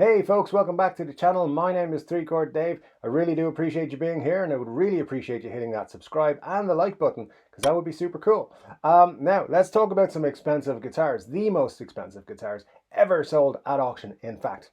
Hey folks, welcome back to the channel. My name is 3-Chord Dave. I really do appreciate you being here, and I would really appreciate you hitting that subscribe and the like button, because that would be super cool. Now, let's talk about some expensive guitars. The most expensive guitars ever sold at auction, in fact.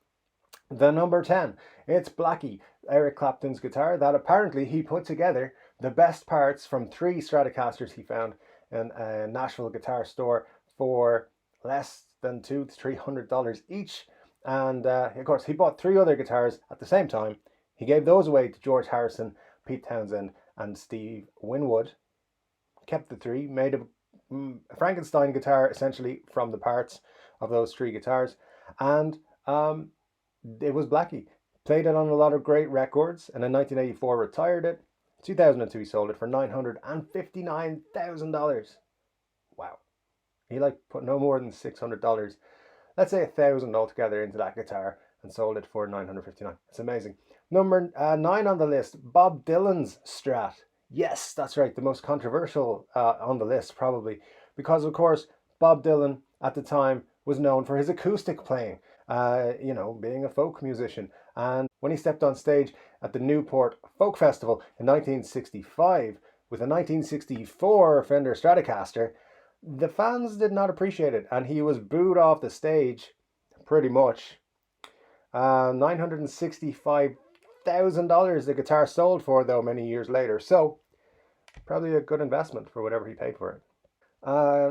The number 10, it's Blackie, Eric Clapton's guitar that apparently he put together the best parts from 3 Stratocasters he found in a Nashville guitar store for less than $200 to $300 each. And of course, he bought 3 other guitars at the same time. He gave those away to George Harrison, Pete Townsend, and Steve Winwood. Kept the 3, made a Frankenstein guitar essentially from the parts of those 3 guitars. And it was Blackie. Played it on a lot of great records, and in 1984 retired it. 2002 he sold it for $959,000. Wow. He put no more than $600, let's say $1,000 altogether, into that guitar and sold it for $959. It's amazing. Number 9 on the list, Bob Dylan's Strat. Yes, that's right, the most controversial on the list probably, because of course Bob Dylan at the time was known for his acoustic playing, being a folk musician. And when he stepped on stage at the Newport Folk Festival in 1965 with a 1964 Fender Stratocaster, the fans did not appreciate it, and he was booed off the stage, pretty much. $965,000 the guitar sold for, though, many years later. So, probably a good investment for whatever he paid for it.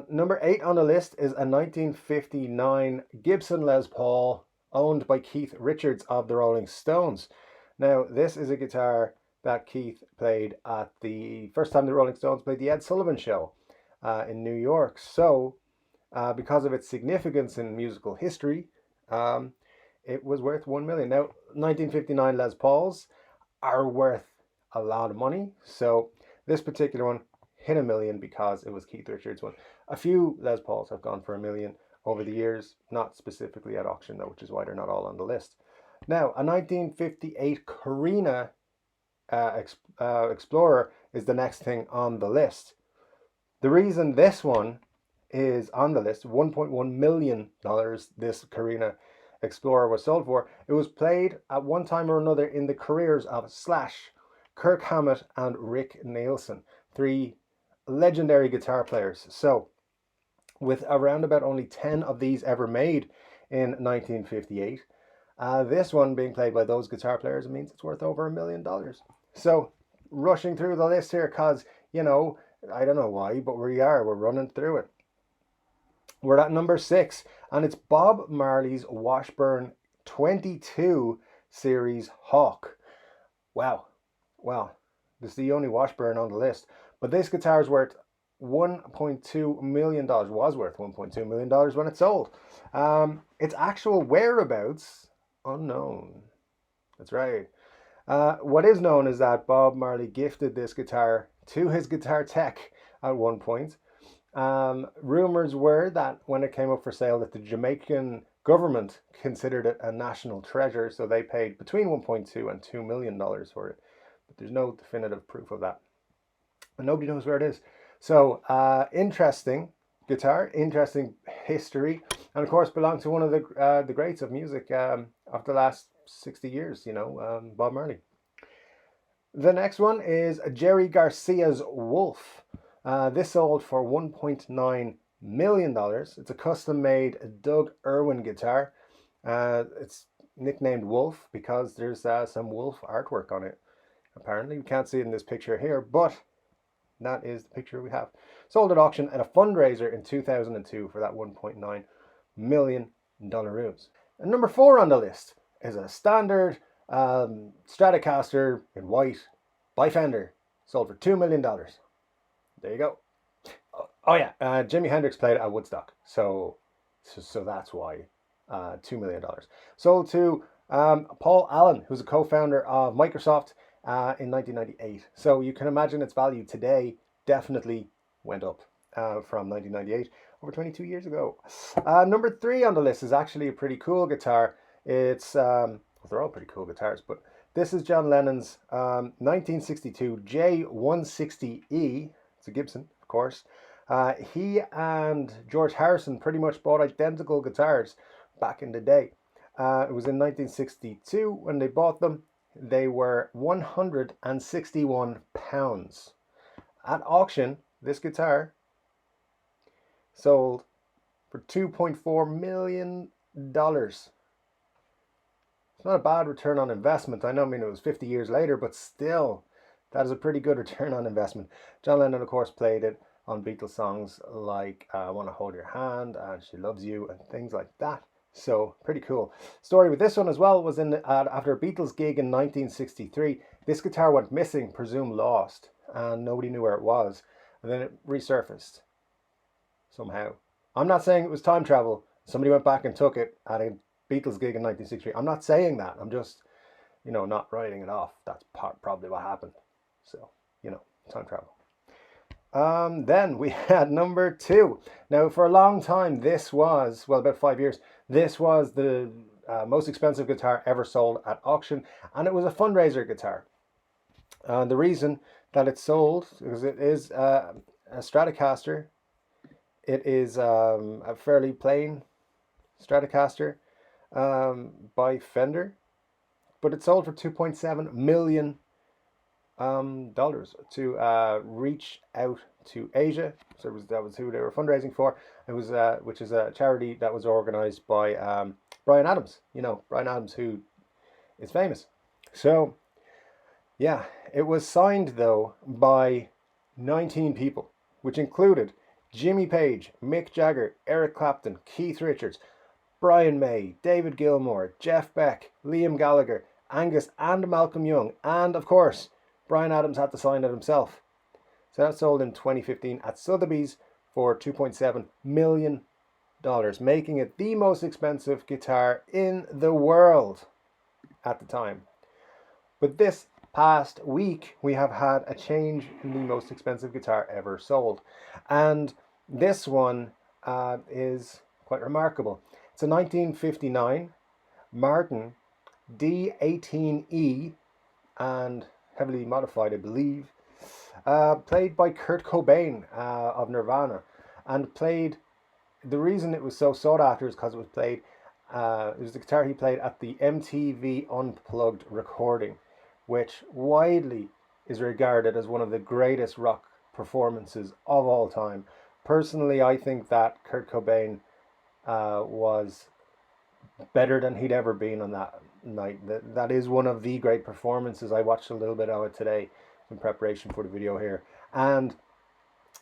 Number 8 on the list is a 1959 Gibson Les Paul, owned by Keith Richards of the Rolling Stones. Now, this is a guitar that Keith played at the first time the Rolling Stones played the Ed Sullivan Show in New York. So, because of its significance in musical history, it was worth $1 million. Now, 1959 Les Pauls are worth a lot of money. So, this particular one hit $1 million because it was Keith Richards' one. A few Les Pauls have gone for $1 million over the years, not specifically at auction though, which is why they're not all on the list. Now, a 1958 Korrina Explorer is the next thing on the list. The reason this one is on the list, $1.1 million this Korrina Explorer was sold for. It was played at one time or another in the careers of Slash, Kirk Hammett, and Rick Nielsen, 3 legendary guitar players. So, with around about only 10 of these ever made in 1958, this one being played by those guitar players, it means it's worth over $1 million. So, rushing through the list here because, I don't know why, but we're running through it. We're at number 6, and it's Bob Marley's Washburn 22 Series Hawk. Wow. Well, this is the only Washburn on the list, but this guitar is worth $1.2 million, was worth $1.2 million when it sold. Its actual whereabouts, unknown. That's right. What is known is that Bob Marley gifted this guitar to his guitar tech at one point. Rumors were that when it came up for sale that the Jamaican government considered it a national treasure, so they paid between $1.2 and $2 million for it. But there's no definitive proof of that. And nobody knows where it is. So, interesting guitar, interesting history, and of course belonged to one of the greats of music of the last 60 years, Bob Marley. The next one is Jerry Garcia's Wolf. This sold for $1.9 million. It's a custom-made Doug Irwin guitar. It's nicknamed Wolf because there's some wolf artwork on it. Apparently, we can't see it in this picture here, but that is the picture we have. Sold at auction at a fundraiser in 2002 for that $1.9 million ruse. And number 4 on the list is a standard Stratocaster in white by Fender. Sold for $2 million. There you go. Oh yeah, Jimi Hendrix played at Woodstock. So that's why $2 million. Sold to Paul Allen, who's a co-founder of Microsoft, in 1998. So you can imagine its value today definitely went up from 1998, over 22 years ago. Number 3 on the list is actually a pretty cool guitar. It's, well, they're all pretty cool guitars, but this is John Lennon's 1962 J160E. It's a Gibson, of course. He and George Harrison pretty much bought identical guitars back in the day. It was in 1962 when they bought them. They were £161. At auction, this guitar sold for $2.4 million. It's not a bad return on investment. I know, I mean, it was 50 years later, but still, that is a pretty good return on investment. John Lennon, of course, played it on Beatles songs like I Want to Hold Your Hand and She Loves You and things like that. So, pretty cool. Story with this one as well was after a Beatles gig in 1963, this guitar went missing, presumed lost, and nobody knew where it was. And then it resurfaced somehow. I'm not saying it was time travel. Somebody went back and took it at a Beatles gig in 1963. I'm not saying that. I'm just, not writing it off. That's probably what happened. So, time travel. Then we had number 2. Now, for a long time, this was, well, about 5 years, this was the most expensive guitar ever sold at auction, and it was a fundraiser guitar. The reason that it sold, because it is a Stratocaster. It is a fairly plain Stratocaster by Fender, but it sold for $2.7 million to reach out to Asia. So that was who they were fundraising for. It was which is a charity that was organized by Bryan Adams. Bryan Adams, who is famous. So yeah, it was signed though by 19 people, which included Jimmy Page, Mick Jagger, Eric Clapton, Keith Richards, Brian May, David Gilmour, Jeff Beck, Liam Gallagher, Angus and Malcolm Young, and of course Bryan Adams had to sign it himself. So that sold in 2015 at Sotheby's for $2.7 million, making it the most expensive guitar in the world at the time. But this past week, we have had a change in the most expensive guitar ever sold. And this one is quite remarkable. It's a 1959 Martin D-18E, and heavily modified, I believe, played by Kurt Cobain of Nirvana, and the reason it was so sought after is because it was played, it was the guitar he played at the MTV Unplugged recording, which widely is regarded as one of the greatest rock performances of all time. Personally, I think that Kurt Cobain was better than he'd ever been on that night. That is one of the great performances. I watched a little bit of it today in preparation for the video here, and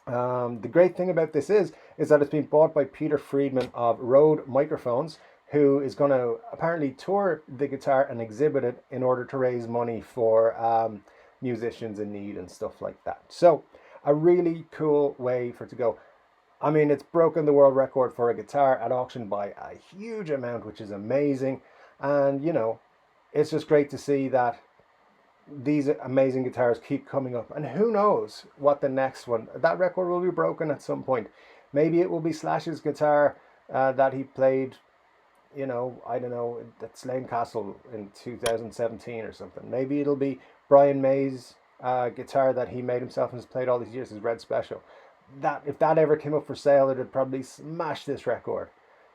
the great thing about this is that it's been bought by Peter Friedman of Rode Microphones, who is going to apparently tour the guitar and exhibit it in order to raise money for musicians in need and stuff like that. So a really cool way for it to go. I mean, it's broken the world record for a guitar at auction by a huge amount, which is amazing. And, it's just great to see that these amazing guitars keep coming up. And who knows what the next one, that record will be broken at some point. Maybe it will be Slash's guitar that he played, I don't know, at Slane Castle in 2017 or something. Maybe it'll be Brian May's guitar that he made himself and has played all these years, his Red Special. That if that ever came up for sale, it would probably smash this record.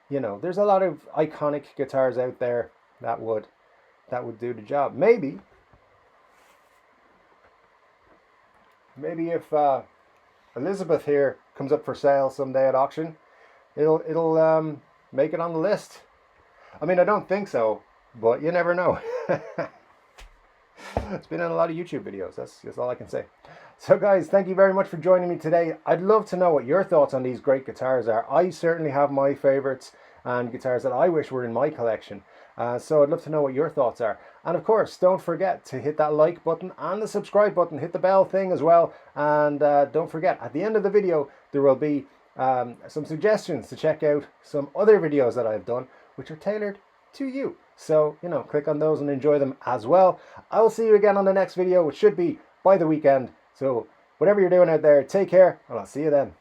There's a lot of iconic guitars out there that would do the job. Maybe if Elizabeth here comes up for sale someday at auction, it'll make it on the list. I mean, I don't think so, but you never know. It's been in a lot of YouTube videos. That's all I can say. So guys, thank you very much for joining me today. I'd love to know what your thoughts on these great guitars are. I certainly have my favorites and guitars that I wish were in my collection. So I'd love to know what your thoughts are. And of course, don't forget to hit that like button and the subscribe button. Hit the bell thing as well. And don't forget, at the end of the video, there will be some suggestions to check out some other videos that I've done, which are tailored to you. So, click on those and enjoy them as well. I will see you again on the next video, which should be by the weekend. So whatever you're doing out there, take care, and I'll see you then.